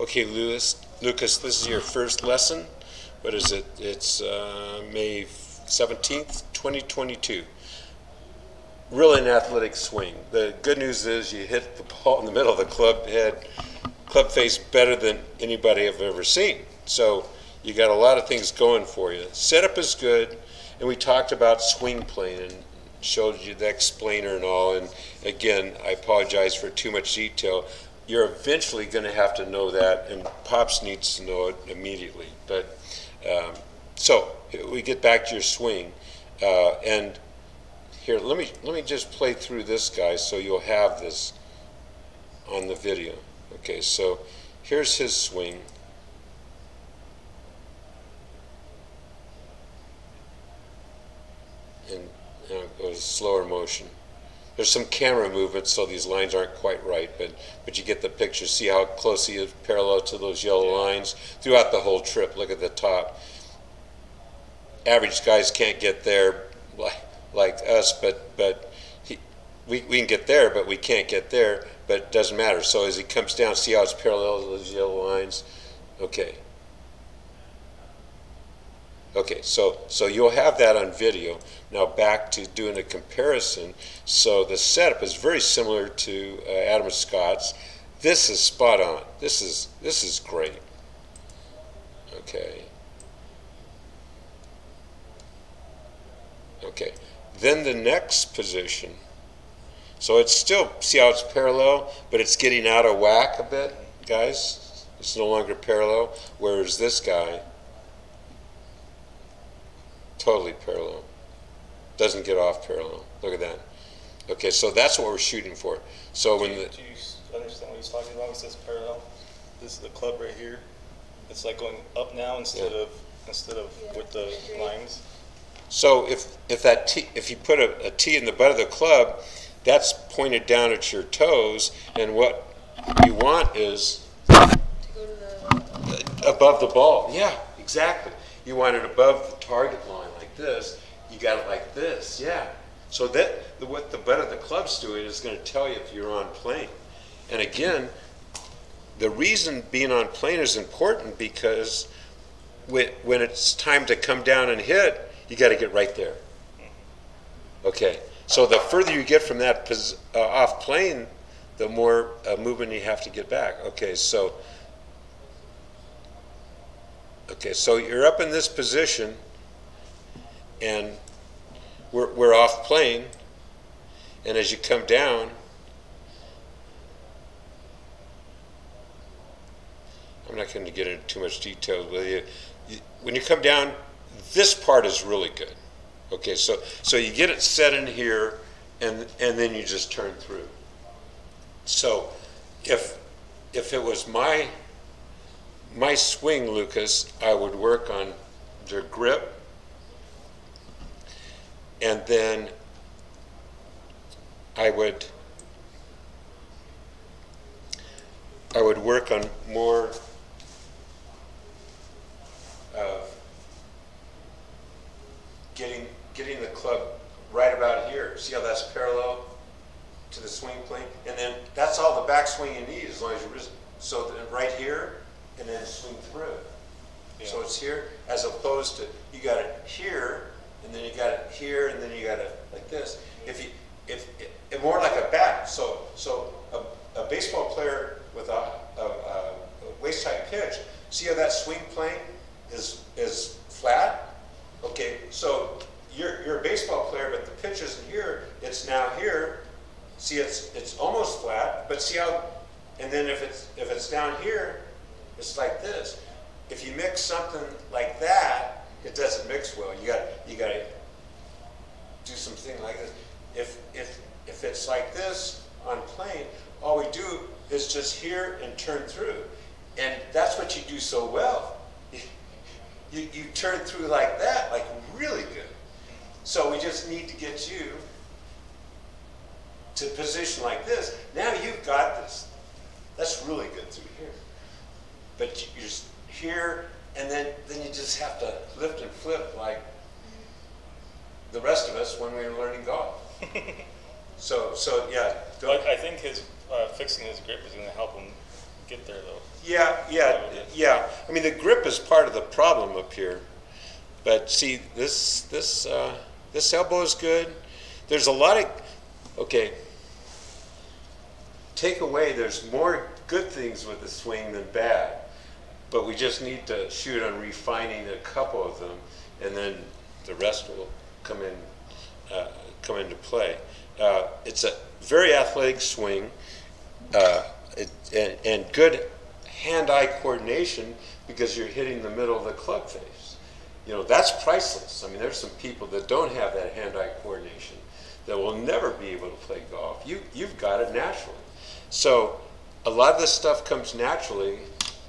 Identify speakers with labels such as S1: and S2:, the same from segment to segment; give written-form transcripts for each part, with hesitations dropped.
S1: Okay, Lucas, this is your first lesson. What is it? It's May 17th, 2022. Really an athletic swing. The good news is you hit the ball in the middle of the club face better than anybody I've ever seen. So you got a lot of things going for you. Setup is good, and we talked about swing plane and showed you the explainer and all. And again, I apologize for too much detail. You're eventually going to have to know that, and Pops needs to know it immediately. But so we get back to your swing, and here let me just play through this, guys, so you'll have this on the video. Okay, so here's his swing. And now it goes slower motion. There's some camera movement, so these lines aren't quite right, but you get the picture. See how close he is parallel to those yellow lines throughout the whole trip. Look at the top. Average guys can't get there like us, but we can get there, but we can't get there. But it doesn't matter. So as he comes down, see how it's parallel to those yellow lines? Okay. Okay, so you'll have that on video. Now back to doing a comparison. So the setup is very similar to Adam Scott's. This is spot on. This is great. Okay. Okay. Then the next position. So it's still, see how it's parallel, but it's getting out of whack a bit, guys. It's no longer parallel, whereas this guy, totally parallel. Doesn't get off parallel. Look at that. Okay, so that's what we're shooting for. So when
S2: do you understand what he's talking about? He says parallel. This is the club right here. It's like going up now instead of with the lines.
S1: So if you put a T in the butt of the club, that's pointed down at your toes, and what you want is to go to above the ball. Yeah, exactly. You want it above the target line like this. You got it like this, yeah. So what the butt of the club's doing is going to tell you if you're on plane. And again, the reason being on plane is important because when it's time to come down and hit, you got to get right there. Okay. So the further you get from that off plane, the more movement you have to get back. Okay, so you're up in this position, and we're off plane, and as you come down, I'm not going to get into too much detail with you. When you come down, this part is really good. Okay, so you get it set in here, and then you just turn through. So if it was my swing, Lucas, I would work on their grip, and then I would work on more getting the club right about here. See how that's parallel to the swing plane? And then that's all the backswing you need as long as you're so then right here, and then swing through. Yeah. So it's here, as opposed to you got it here, and then you got it here, and then you got it like this. If more like a bat. So a baseball player with a waist height pitch. See how that swing plane is flat? Okay, so you're a baseball player, but the pitch isn't here. It's now here. See, it's almost flat, but see how? And then if it's down here, it's like this. If you mix something like that, it doesn't mix well. You got to do something like this. If it's like this on plane, all we do is just here and turn through, and that's what you do so well. You turn through like that, like really good. So we just need to get you to position like this. Now you've got this. That's really good through here. But you're just here, and then you just have to lift and flip like the rest of us when we were learning golf. So yeah.
S2: I think his fixing his grip is going to help him get there though.
S1: Yeah. I mean, the grip is part of the problem up here. But see, this elbow is good. There's a lot of, okay, take away, there's more good things with the swing than bad. But we just need to shoot on refining a couple of them, and then the rest will come into play. It's a very athletic swing, and good hand-eye coordination because you're hitting the middle of the club face. You know, that's priceless. I mean, there's some people that don't have that hand-eye coordination that will never be able to play golf. You've got it naturally. So a lot of this stuff comes naturally,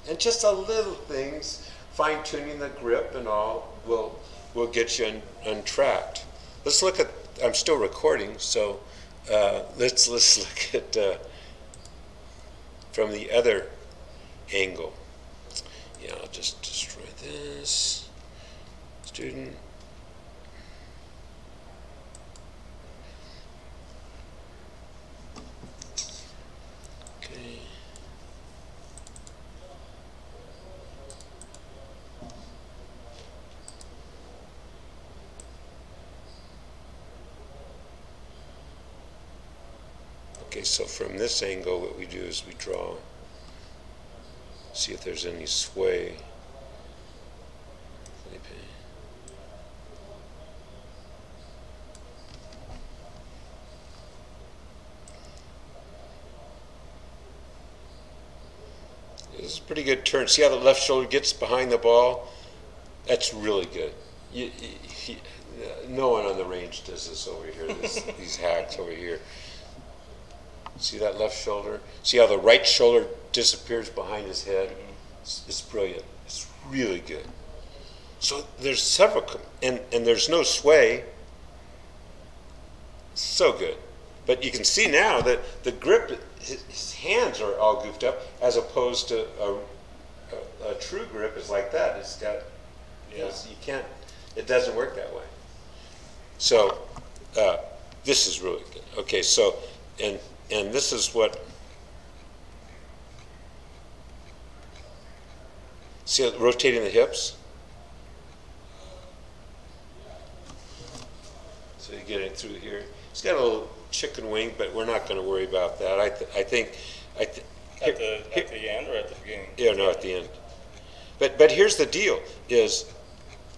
S1: and just a little things, fine-tuning the grip and all, will get you untracked. Let's look at, I'm still recording, so let's look at from the other angle. Yeah, I'll just destroy this. Student. Okay. Okay, so from this angle, what we do is we draw, see if there's any sway. This is a pretty good turn. See how the left shoulder gets behind the ball? That's really good. No one on the range does this over here, these hacks over here. See that left shoulder? See how the right shoulder disappears behind his head? It's brilliant. It's really good. So there's several, and there's no sway. So good. But you can see now that the grip, his hands are all goofed up, as opposed to a true grip is like that. It's got, you can't, it doesn't work that way. So this is really good. Okay, so, and this is what, see how rotating the hips? So you get it through here. It's got a little chicken wing, but we're not going to worry about that. I think
S2: at the end or at the beginning?
S1: Yeah, no, at the end. But here's the deal: is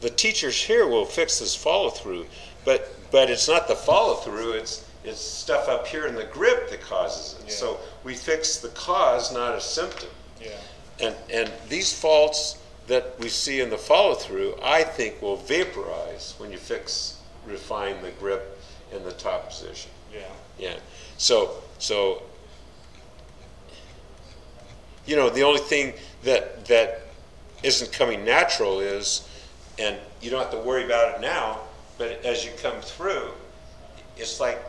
S1: the teachers here will fix this follow through, but it's not the follow through. It's stuff up here in the grip that causes it. Yeah. So we fix the cause, not a symptom. Yeah. And these faults that we see in the follow through, I think, will vaporize when you refine the grip in the top position. Yeah. Yeah. So you know, the only thing that isn't coming natural is, and you don't have to worry about it now, but as you come through, it's like,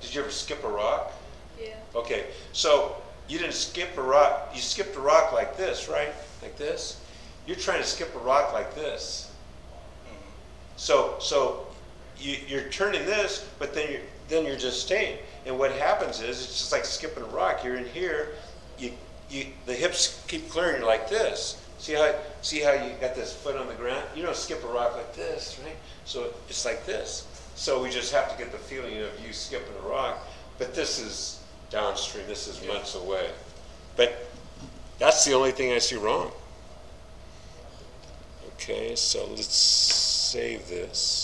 S1: did you ever skip a rock? Yeah. Okay. So you didn't skip a rock. You skipped a rock like this, right? Like this. You're trying to skip a rock like this. So you're turning this, but then you're just staying. And what happens is, it's just like skipping a rock. You're in here, the hips keep clearing. You're like this. See how you got this foot on the ground? You don't skip a rock like this, right? So it's like this. So we just have to get the feeling of you skipping a rock. But this is downstream. This is months away. But that's the only thing I see wrong. Okay, so let's save this.